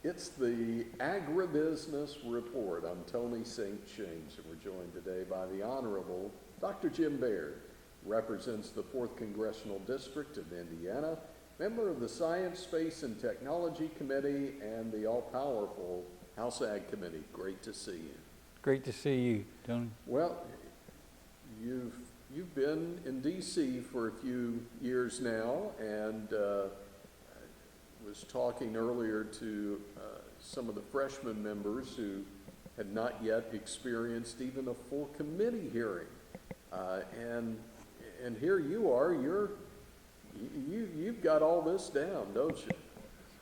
It's the Agribusiness Report. I'm Tony St. James, and we're joined today by the Honorable Dr. Jim Baird, represents the 4th Congressional District of Indiana, member of the Science, Space, and Technology Committee, and the all-powerful House Ag Committee. Great to see you. Great to see you, Tony. Well, you've been in D.C. for a few years now, and was talking earlier to some of the freshman members who had not yet experienced even a full committee hearing, and here you are. You've got all this down, don't you?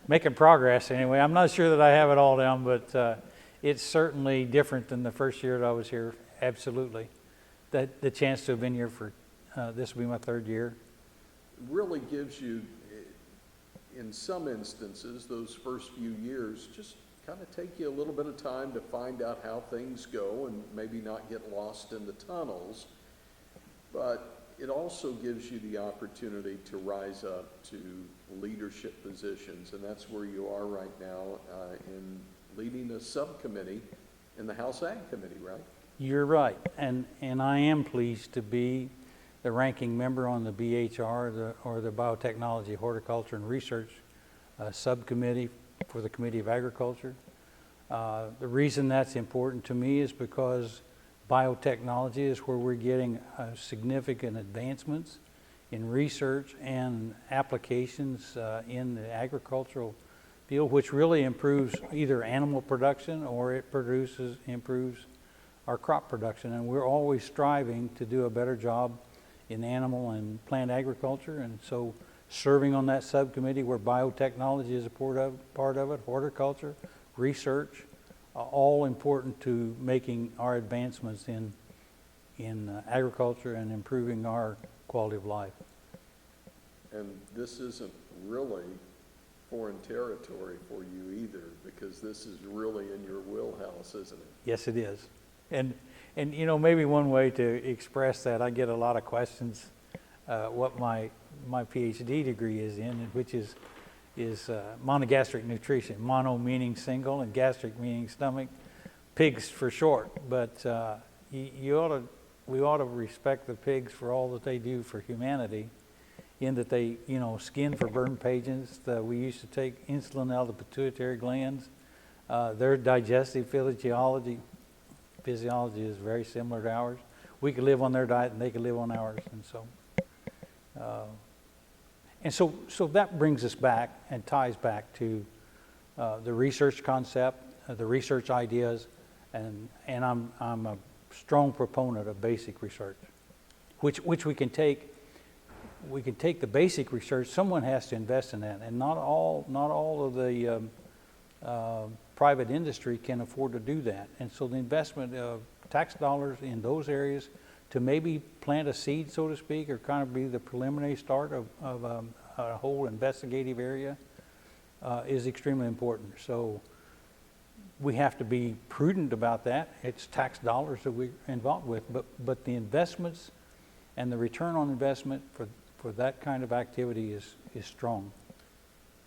Making progress anyway. I'm not sure that I have it all down, but it's certainly different than the first year that I was here. Absolutely. The chance to have been here for this will be my 3rd year. Really gives you, in some instances, those first few years, just kind of take you a little bit of time to find out how things go and maybe not get lost in the tunnels. But it also gives you the opportunity to rise up to leadership positions, and that's where you are right now in leading a subcommittee in the House Ag Committee, right? You're right, and I am pleased to be the ranking member on the BHR, or the Biotechnology, Horticulture, and Research Subcommittee for the Committee of Agriculture. The reason that's important to me is because biotechnology is where we're getting significant advancements in research and applications in the agricultural field, which really improves either animal production or it improves our crop production. And we're always striving to do a better job in animal and plant agriculture, and so serving on that subcommittee where biotechnology is a part of it, horticulture, research, all important to making our advancements in agriculture and improving our quality of life. And this isn't really foreign territory for you either, because this is really in your wheelhouse, isn't it? Yes, it is. And you know, maybe one way to express that, I get a lot of questions what my PhD degree is in, which is monogastric nutrition. Mono meaning single and gastric meaning stomach, pigs for short. But we ought to respect the pigs for all that they do for humanity, in that they, skin for burn patients. We used to take insulin out of the pituitary glands. Their digestive physiology is very similar to ours. We could live on their diet and they could live on ours, and so that brings us back and ties back to the research concept, the research ideas, and I'm a strong proponent of basic research, which we can take. We can take the basic research. Someone has to invest in that, and not all of the private industry can afford to do that. And so the investment of tax dollars in those areas to maybe plant a seed, so to speak, or kind of be the preliminary start of a whole investigative area is extremely important. So we have to be prudent about that. It's tax dollars that we're involved with, but the investments and the return on investment for that kind of activity is strong.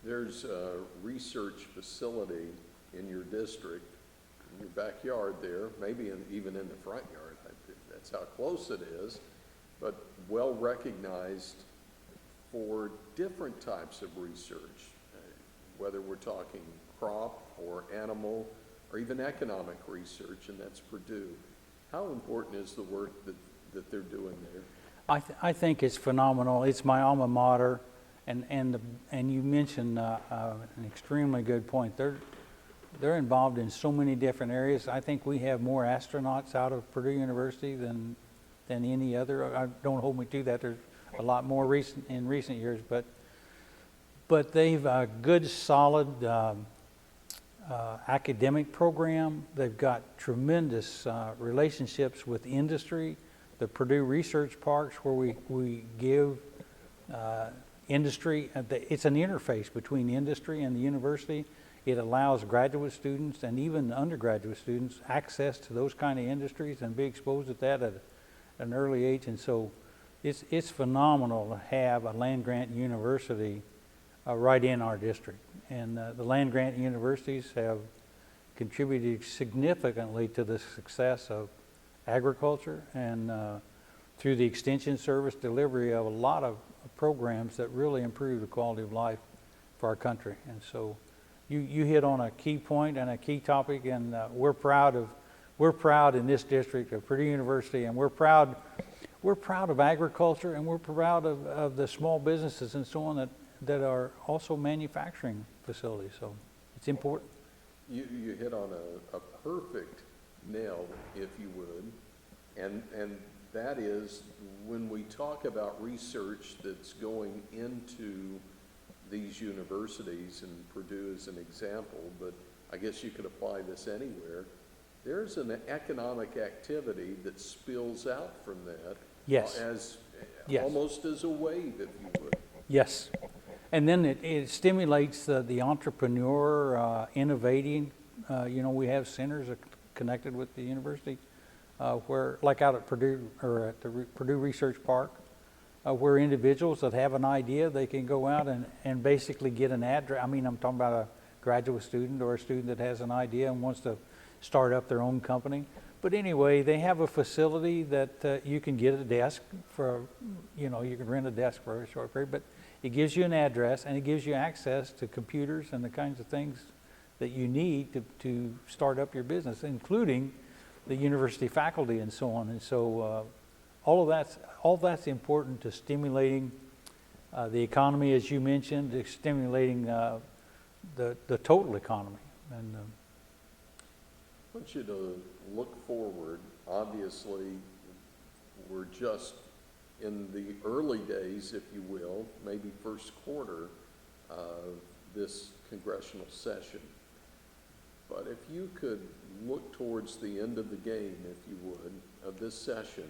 There's a research facility in your district, in your backyard there, maybe even in the front yard. That's how close it is, but well recognized for different types of research, whether we're talking crop or animal or even economic research, and that's Purdue. How important is the work that they're doing there? I think it's phenomenal. It's my alma mater, and you mentioned an extremely good point. They're involved in so many different areas. I think we have more astronauts out of Purdue University than any other. Don't hold me to that. There's a lot more in recent years, but they've a good, solid academic program. They've got tremendous relationships with industry. The Purdue Research Parks, where we give industry, it's an interface between industry and the university. It allows graduate students and even undergraduate students access to those kind of industries and be exposed to that at an early age. And so it's phenomenal to have a land-grant university right in our district. And the land-grant universities have contributed significantly to the success of agriculture and through the extension service delivery of a lot of programs that really improve the quality of life for our country. And so you hit on a key point and a key topic, and we're proud in this district of Purdue University, and we're proud of agriculture, and we're proud of the small businesses and so on that are also manufacturing facilities. So it's important. You hit on a perfect nail, if you would, and that is when we talk about research that's going into these universities, and Purdue is an example, but I guess you could apply this anywhere. There's an economic activity that spills out from that. Yes. Yes. Almost as a wave, if you would. Yes. And then it stimulates the entrepreneur innovating. We have centers connected with the university where, like out at Purdue or at the Purdue Research Park, where individuals that have an idea, they can go out and basically get an address. I mean, I'm talking about a graduate student or a student that has an idea and wants to start up their own company. But anyway, they have a facility that you can get a desk for, you can rent a desk for a short period, but it gives you an address and it gives you access to computers and the kinds of things that you need to start up your business, including the university faculty and so on. And so all of that's important to stimulating the economy, as you mentioned, to stimulating the total economy. And I want you to look forward. Obviously, we're just in the early days, if you will, maybe first quarter of this congressional session. But if you could look towards the end of the game, if you would, of this session,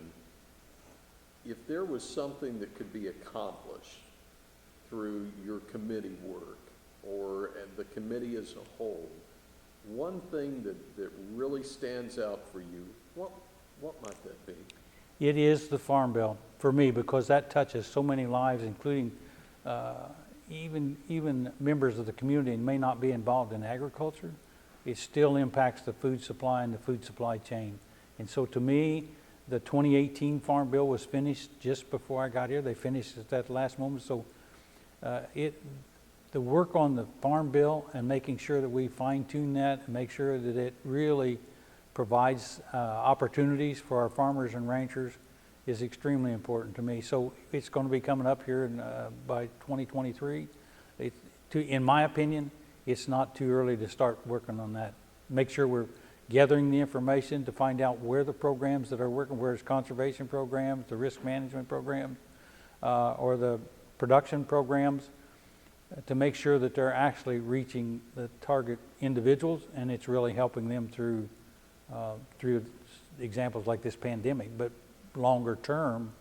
if there was something that could be accomplished through your committee work or the committee as a whole, one thing that really stands out for you, what might that be? it is the Farm Bill for me, because that touches so many lives, including even members of the community and may not be involved in agriculture. It still impacts the food supply and the food supply chain. And so to me, the 2018 Farm Bill was finished just before I got here. They finished at that last moment. So the work on the Farm Bill and making sure that we fine tune that and make sure that it really provides opportunities for our farmers and ranchers is extremely important to me. So it's going to be coming up here by 2023. In my opinion, it's not too early to start working on that. Make sure we're gathering the information to find out where the programs that are working, where's conservation programs, the risk management programs, or the production programs, to make sure that they're actually reaching the target individuals, and it's really helping them through examples like this pandemic. But longer term,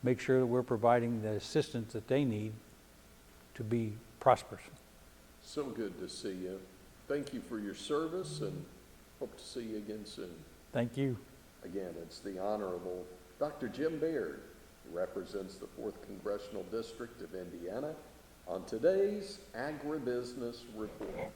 make sure that we're providing the assistance that they need to be prosperous. So good to see you. Thank you for your service, and hope to see you again soon. Thank you. Again, it's the Honorable Dr. Jim Baird, who represents the 4th Congressional District of Indiana, on today's Agribusiness Report.